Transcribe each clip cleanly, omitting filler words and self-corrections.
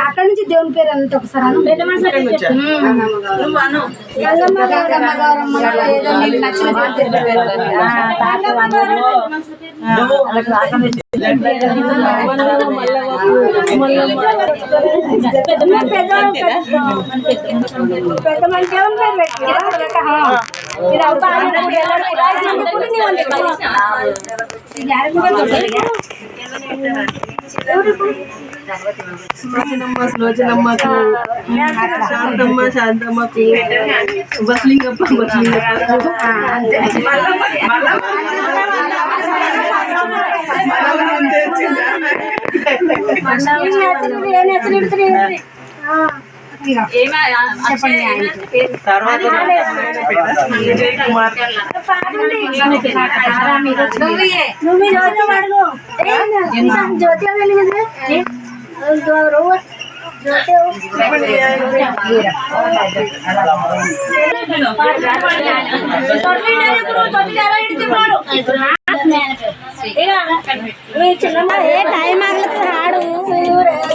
అక్కడ నుంచి దేవుని పేరు అంటే ఒకసారి స్లోచనమ్మకు శాంతమ్మకు బస్లింగప్ప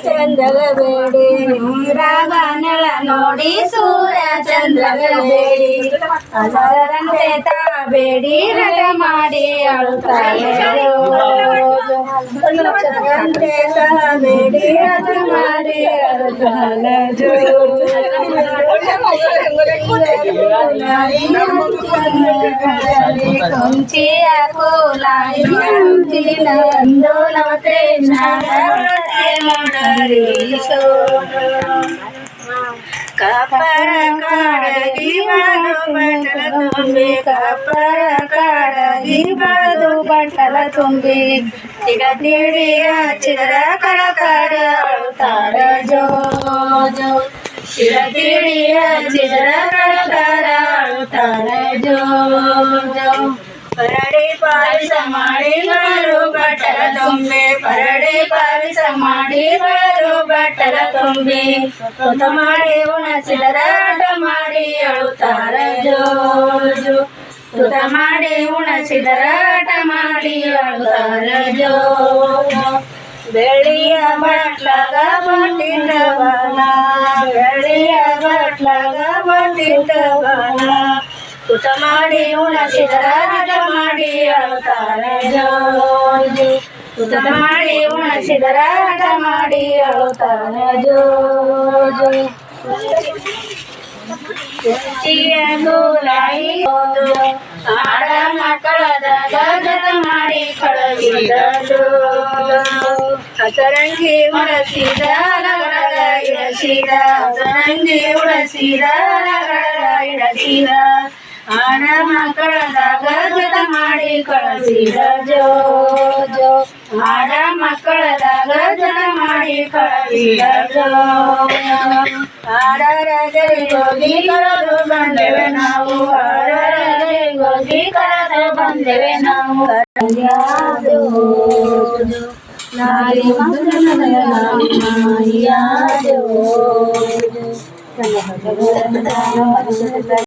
ಚಂದ್ರಗಬೇಡಿ ರಾಗನಳ ನೋಡಿ ಸೂರ್ಯ ಚಂದ್ರಗಬೇಡಿ ಅದರಂತೆ ತಾಬೇಡಿ ರಥ ಮಾಡಿ ಅಳುತ್ತಾರೆ ಚಂದ್ರಂತೆ ತಾಬೇಡಿ ರಥ ಮಾಡಿ ಕೊಂಚಿಯ ಕೋಲಾಯಿ ನಂದು ನವತೆ ಕಪ್ಪರ ಕಾಡಗಿ ಬಾದು ಬಟ್ಟಲ ತುಂಬಿ ಕಪ್ಪರ ಕಾಡಗಿ ಬಾದು ಬಟ್ಟಲ ತುಂಬಿ ತಿಗ ತಿಡಿಯ ಚಿರ ಕರಕರ ಅಳುತ್ತಾರ ಜೋ ಜೋ ಚಿರ ತಿಡಿಯ ಚಿರ ಕರಕರ ಅಳುತ್ತಾರ ಜೋ ಜೋ ಪರಡೆ ಪಾಯಸ ಮಾಡಿ ಬರು ಬಟ್ಟಲ ತುಂಬಿ ಪರಡೆ ಪಾಯಸ ಮಾಡಿ ಬರು ಬಟ್ಟಲ ತುಂಬಿ ಕೊತ ಮಾಡಿ ಉಣಸಿದರ ಆಟ ಮಾಡಿ ಅಳುತ್ತಾರ ಜೋ ಜೋ ತುತ ಮಾಡಿ ಉಣಸಿದರ ಆಟ ಮಾಡಿ ಅಳುತ್ತಾರ ಜೋ ಬೆಳ್ಳಿಯ ಬಟ್ಲಾಗ ಬಟ್ಟಿಟ್ಟವನ ಬೆಳ್ಳಿಯ ಬಟ್ಲಾಗ ಬಟ್ಟಿಟ್ಟವನ ತುತ ಮಾಡಿ ಉಣಸಿದರ ಆಟ ಮಾಡಿ ಅಳುತ್ತಾರ ಜೋ ಜೋ ತುತ ಮಾಡಿ ಉಣಸಿದರ ಆಟ ಮಾಡಿ ಅಳುತ್ತಾರ ಜೋ ಜೋ ಆಡ ಮಕ್ಕಳದಾಗ ಜತ ಮಾಡಿ ಕಳವಿದಳು ಹಸರಂಗಿ ಉಳಸಿದ ಲಗಡಗ ಇಳಸಿದ ಹಸರಂಗಿ ಉಳಸಿದ ಲಗಡಗ ಇಳಸಿದ ಆಡ ಮಕ್ಕಳದಾಗ ಜತ ಮಾಡಿ ಕಳಿಸಿದ ಜೋ ಜೋ ಆಡ ಮಕ್ಕಳದಾಗ ಜತ ಮಾಡಿ ಕಳಿಸಿದ ಜೋ ಆಡರಗರಿಗೋಗಿ ಕರೆದು ಬಂದೆವೆ ನಾವು ಆಡರಗರಿಗೋಗಿ ಕರೆದು ಬಂದೆವೆ ನಾವು ಯಾದೋ ನಾರಿ ಯಾದೋ